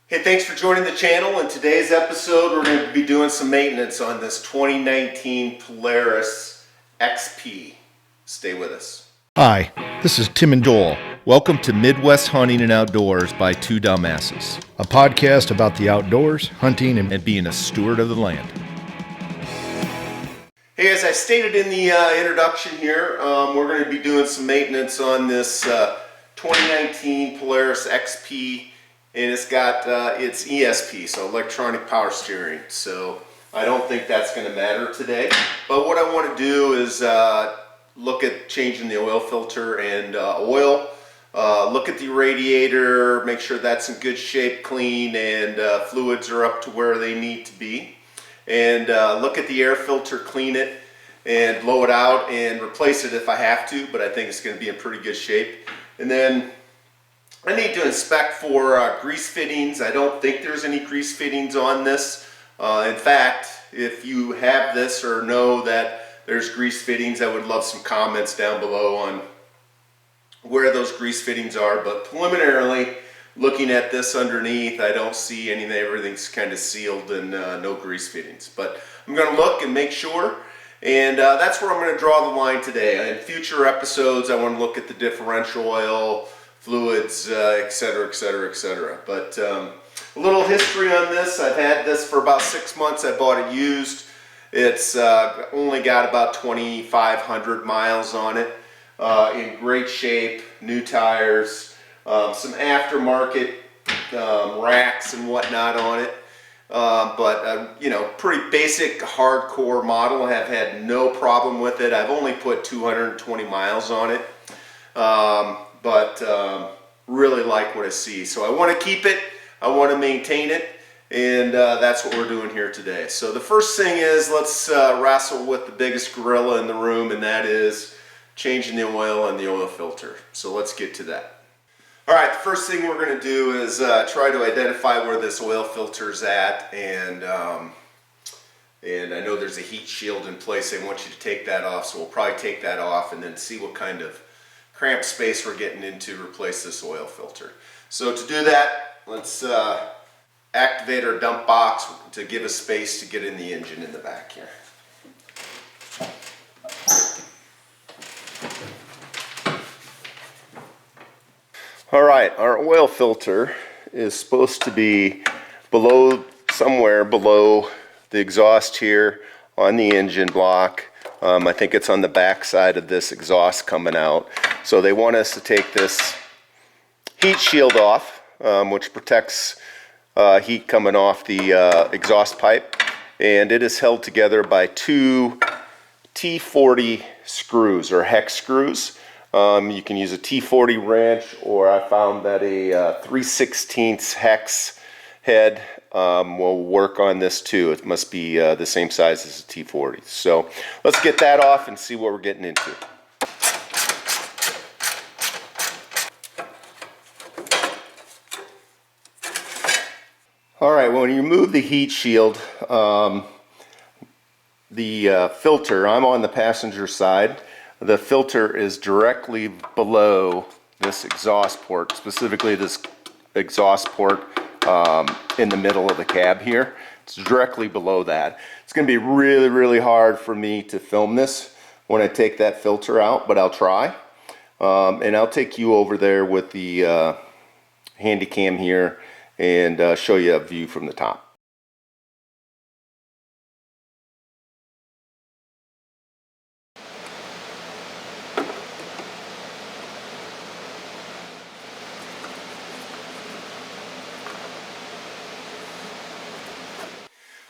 Hey, thanks for joining the channel. In today's episode, we're going to be doing some maintenance on this 2019 Polaris XP. Stay with us. Hi, this is Tim and Joel. Welcome to Midwest Hunting and Outdoors by Two Dumbasses, a podcast about the outdoors, hunting, and being a steward of the land. Hey, as I stated in the introduction here, we're going to be doing some maintenance on this 2019 Polaris XP. And it's got its ESP, so electronic power steering. So I don't think that's going to matter today. But what I want to do is look at changing the oil filter and oil. Look at the radiator, make sure that's in good shape, clean, and fluids are up to where they need to be. And look at the air filter, clean it, and blow it out and replace it if I have to. But I think it's going to be in pretty good shape. And then I need to inspect for grease fittings. I don't think there's any grease fittings on this. In fact, if you have this or know that there's grease fittings, I would love some comments down below on where those grease fittings are. But preliminarily, looking at this underneath, I don't see anything. Everything's kind of sealed and no grease fittings. But I'm going to look and make sure. And that's where I'm going to draw the line today. In future episodes, I want to look at the differential oil, fluids, etc., etc., etc. But a little history on this. I've had this for about 6 months. I bought it used. It's only got about 2,500 miles on it. In great shape, new tires, some aftermarket racks and whatnot on it. But you know, pretty basic, hardcore model. I have had no problem with it. I've only put 220 miles on it. But really like what I see. So I want to keep it, I want to maintain it, and that's what we're doing here today. So the first thing is, let's wrestle with the biggest gorilla in the room, and that is changing the oil and the oil filter. So let's get to that. All right, the first thing we're going to do is try to identify where this oil filter is at, and I know there's a heat shield in place. I want you to take that off, so we'll probably take that off and then see what kind of cramped space we're getting into to replace this oil filter. So to do that, let's activate our dump box to give us space to get in the engine in the back here. All right, our oil filter is supposed to be somewhere below the exhaust here on the engine block. I think it's on the back side of this exhaust coming out. So they want us to take this heat shield off, which protects heat coming off the exhaust pipe. And it is held together by two T40 screws, or hex screws. You can use a T40 wrench, or I found that a 3/16 hex head will work on this too. It must be the same size as a T40. So let's get that off and see what we're getting into. All right, when you remove the heat shield, the filter, I'm on the passenger side. The filter is directly below this exhaust port, specifically this exhaust port in the middle of the cab here. It's directly below that. It's going to be really, really hard for me to film this when I take that filter out, but I'll try. And I'll take you over there with the handy cam here and show you a view from the top.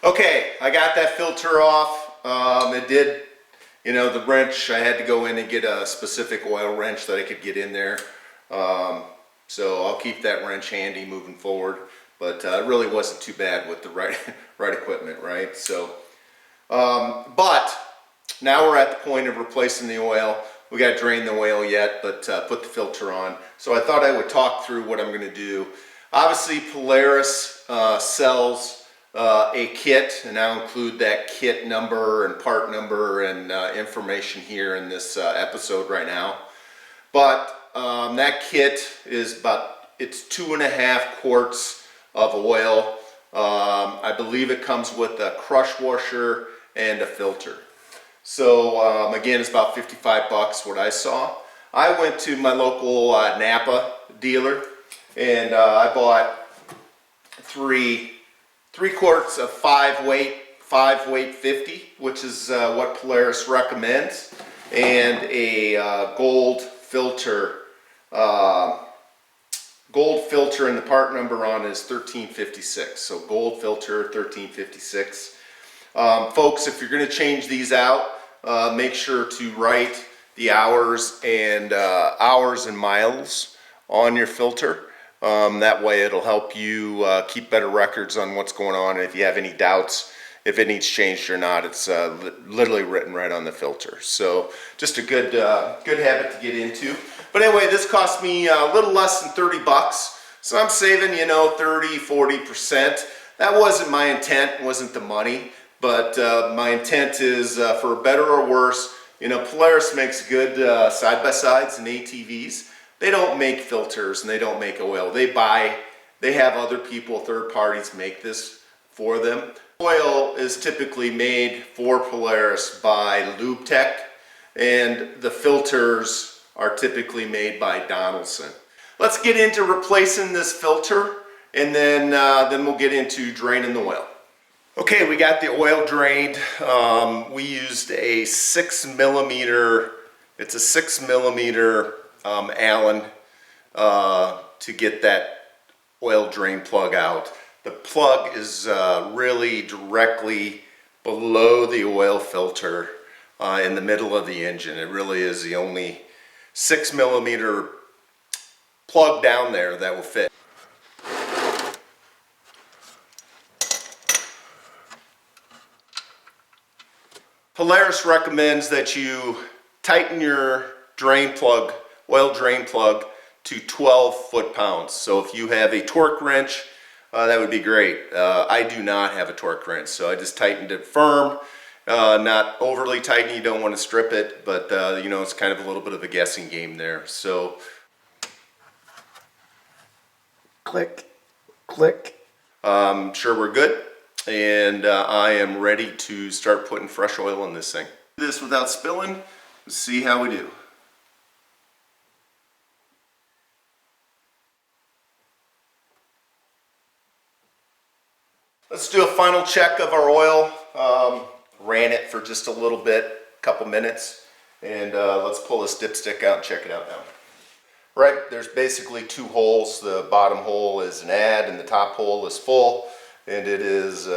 Okay, I got that filter off. It did, you know, the wrench, I had to go in and get a specific oil wrench that I could get in there. So I'll keep that wrench handy moving forward. But it really wasn't too bad with the right equipment, right? So, but now we're at the point of replacing the oil. We got to drain the oil yet, but put the filter on. So I thought I would talk through what I'm going to do. Obviously, Polaris sells a kit, and I'll include that kit number and part number and information here in this episode right now. But that kit is it's 2.5 quarts of oil. I believe it comes with a crush washer and a filter. So again, it's about 55 bucks what I saw. I went to my local Napa dealer, and I bought three quarts of 5-weight 50, which is what Polaris recommends, and a gold filter. And the part number on it is 1356. So gold filter 1356. Folks, if you're going to change these out, make sure to write the hours and miles on your filter. That way it'll help you keep better records on what's going on. And if you have any doubts if it needs changed or not, it's literally written right on the filter. So just a good habit to get into. But anyway, this cost me a little less than 30 bucks. So I'm saving, 30-40%. That wasn't my intent, wasn't the money. But my intent is, for better or worse, Polaris makes good side-by-sides and ATVs. They don't make filters and they don't make oil. They have other people, third parties, make this for them. Oil is typically made for Polaris by Lube Tech, and the filters are typically made by Donaldson. Let's get into replacing this filter, and then we'll get into draining the oil. Okay, we got the oil drained. We used a 6mm, it's a 6mm Allen to get that oil drain plug out. The plug is really directly below the oil filter in the middle of the engine. It really is the only 6mm plug down there that will fit. Polaris recommends that you tighten your drain plug, oil drain plug, to 12 foot-pounds. So if you have a torque wrench, that would be great. I do not have a torque wrench, so I just tightened it firm. Not overly tight, you don't want to strip it, but it's kind of a little bit of a guessing game there. So click, click. Sure, we're good. And I am ready to start putting fresh oil in this thing. Do this without spilling. Let's see how we do. Let's do a final check of our oil. Ran it for just a little bit, couple minutes, and let's pull this dipstick out and check it out now. Right, there's basically two holes. The bottom hole is an add and the top hole is full. And it is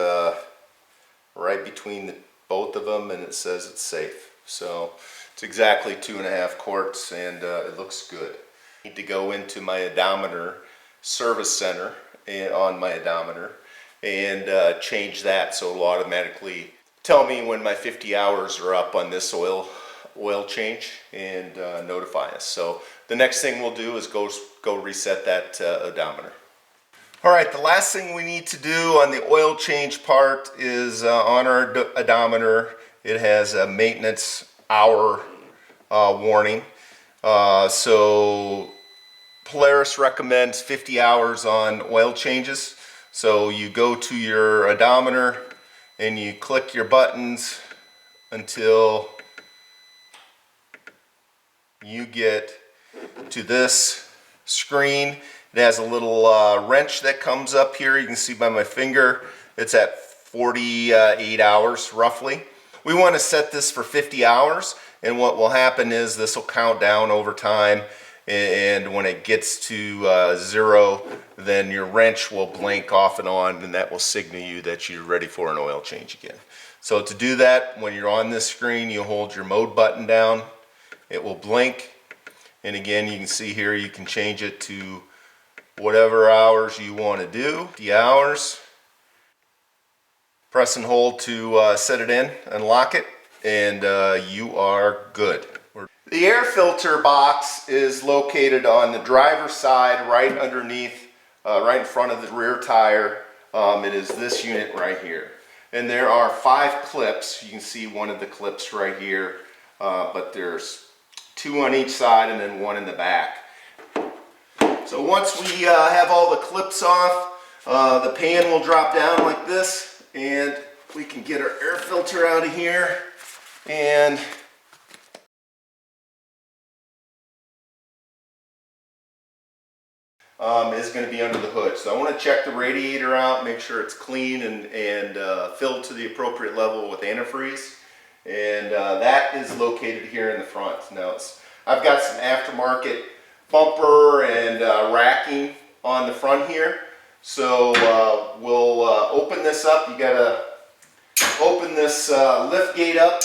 right between both of them, and it says it's safe. So it's exactly 2.5 quarts, and it looks good. I need to go into my odometer service center on my odometer and change that, so it'll automatically tell me when my 50 hours are up on this oil change and notify us. So the next thing we'll do is go reset that odometer. All right, the last thing we need to do on the oil change part is on our odometer, it has a maintenance hour warning. So Polaris recommends 50 hours on oil changes. So you go to your odometer and you click your buttons until you get to this screen. It has a little wrench that comes up here. You can see by my finger, it's at 48 hours roughly. We want to set this for 50 hours, and what will happen is this will count down over time, and when it gets to 0, then your wrench will blink off and on, and that will signal you that you're ready for an oil change again. So to do that, when you're on this screen, you hold your mode button down. It will blink, and again, you can see here you can change it to whatever hours you want to do. 50 hours. Press and hold to set it in, unlock it, and you are good. The air filter box is located on the driver's side, right underneath, right in front of the rear tire. It is this unit right here. And there are 5 clips. You can see one of the clips right here, but there's 2 on each side and then 1 in the back. So once we have all the clips off, The pan will drop down like this, and we can get our air filter out of here, and is going to be under the hood. So I want to check the radiator out, make sure it's clean and filled to the appropriate level with antifreeze. And that is located here in the front. Now I've got some aftermarket bumper and racking on the front here. So we'll open this up. You got to open this lift gate up,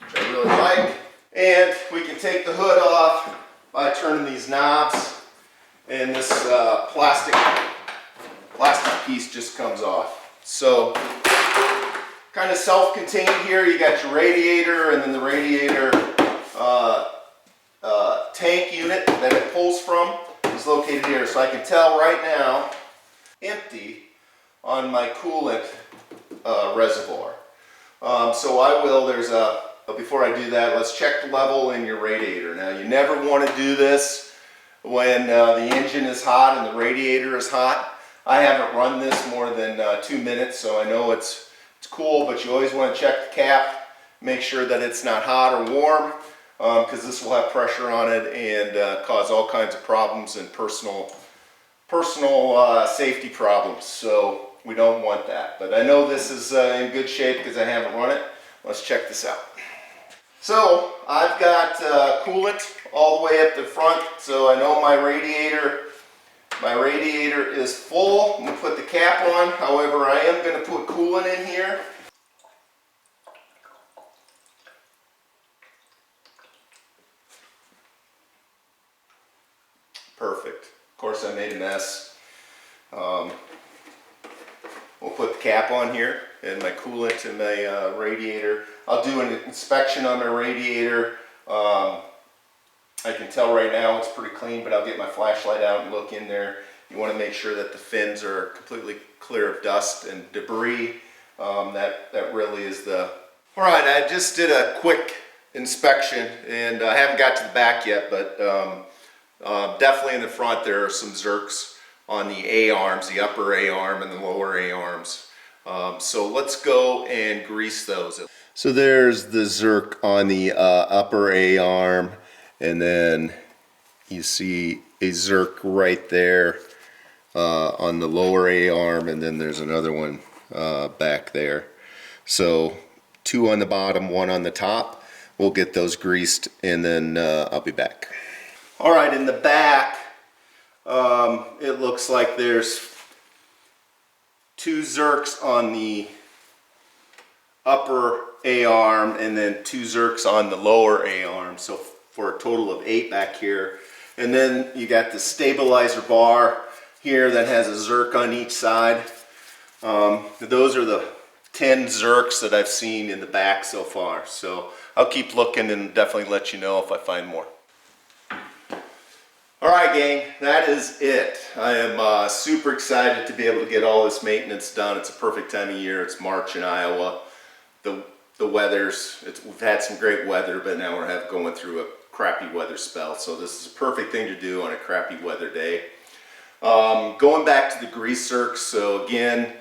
which I really like. And we can take the hood off by turning these knobs. And this plastic piece just comes off. So kind of self-contained here. You got your radiator, and then the radiator tank unit that it pulls from is located here. So I can tell right now, empty on my coolant reservoir. So I will, but before I do that, let's check the level in your radiator. Now, you never want to do this when the engine is hot and the radiator is hot. I haven't run this more than 2 minutes, so I know it's cool, but you always want to check the cap, make sure that it's not hot or warm, because this will have pressure on it and cause all kinds of problems and personal safety problems. So we don't want that. But I know this is in good shape because I haven't run it. Let's check this out. So I've got coolant all the way up the front, so I know my radiator is full. I'm going to put the cap on. However, I am going to put coolant in here. Perfect. Of course, I made a mess. We'll put the cap on here and my coolant and my radiator. I'll do an inspection on my radiator. I can tell right now it's pretty clean, but I'll get my flashlight out and look in there. You want to make sure that the fins are completely clear of dust and debris. That really is the... All right, I just did a quick inspection, and I haven't got to the back yet, but definitely in the front there are some zerks on the A-arms, the upper A-arm and the lower A-arms. So let's go and grease those. So there's the zerk on the upper A-arm, and then you see a zerk right there on the lower A-arm, and then there's another one back there. So 2 on the bottom, 1 on the top. We'll get those greased, and then I'll be back. All right, in the back, it looks like there's 2 zerks on the upper A-arm and then 2 zerks on the lower A-arm, so for a total of 8 back here. And then you got the stabilizer bar here that has a zerk on each side. Those are the 10 zerks that I've seen in the back so far, so I'll keep looking and definitely let you know if I find more. Alright gang, that is it. I am super excited to be able to get all this maintenance done. It's a perfect time of year. It's March in Iowa. The weather's, we've had some great weather, but now we're going through a crappy weather spell. So this is a perfect thing to do on a crappy weather day. Going back to the grease zerks, so again,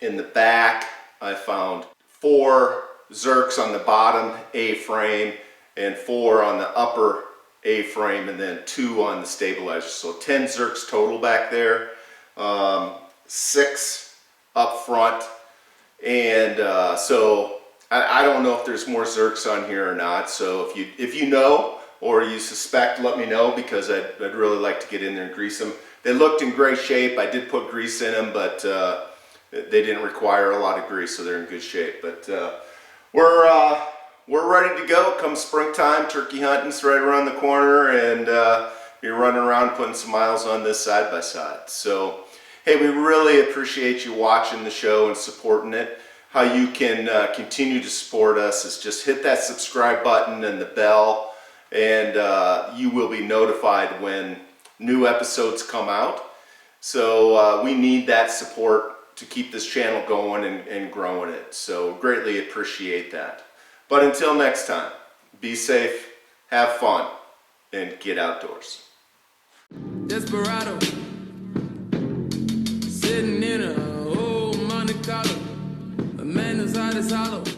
in the back I found 4 zerks on the bottom A-frame and 4 on the upper A-frame, and then 2 on the stabilizer. So 10 zerks total back there, 6 up front, and so I don't know if there's more zerks on here or not. So if you know or you suspect, let me know, because I'd really like to get in there and grease them. They looked in great shape. I did put grease in them, but they didn't require a lot of grease, so they're in good shape. But we're ready to go. Come springtime, turkey hunting's right around the corner, and you're running around putting some miles on this side by side. So, hey, we really appreciate you watching the show and supporting it. How you can continue to support us is just hit that subscribe button and the bell, and you will be notified when new episodes come out. So we need that support to keep this channel going and growing it. So greatly appreciate that. But until next time, be safe, have fun, and get outdoors. Desperado. sitting in a old Monte Carlo. A man inside his hollow.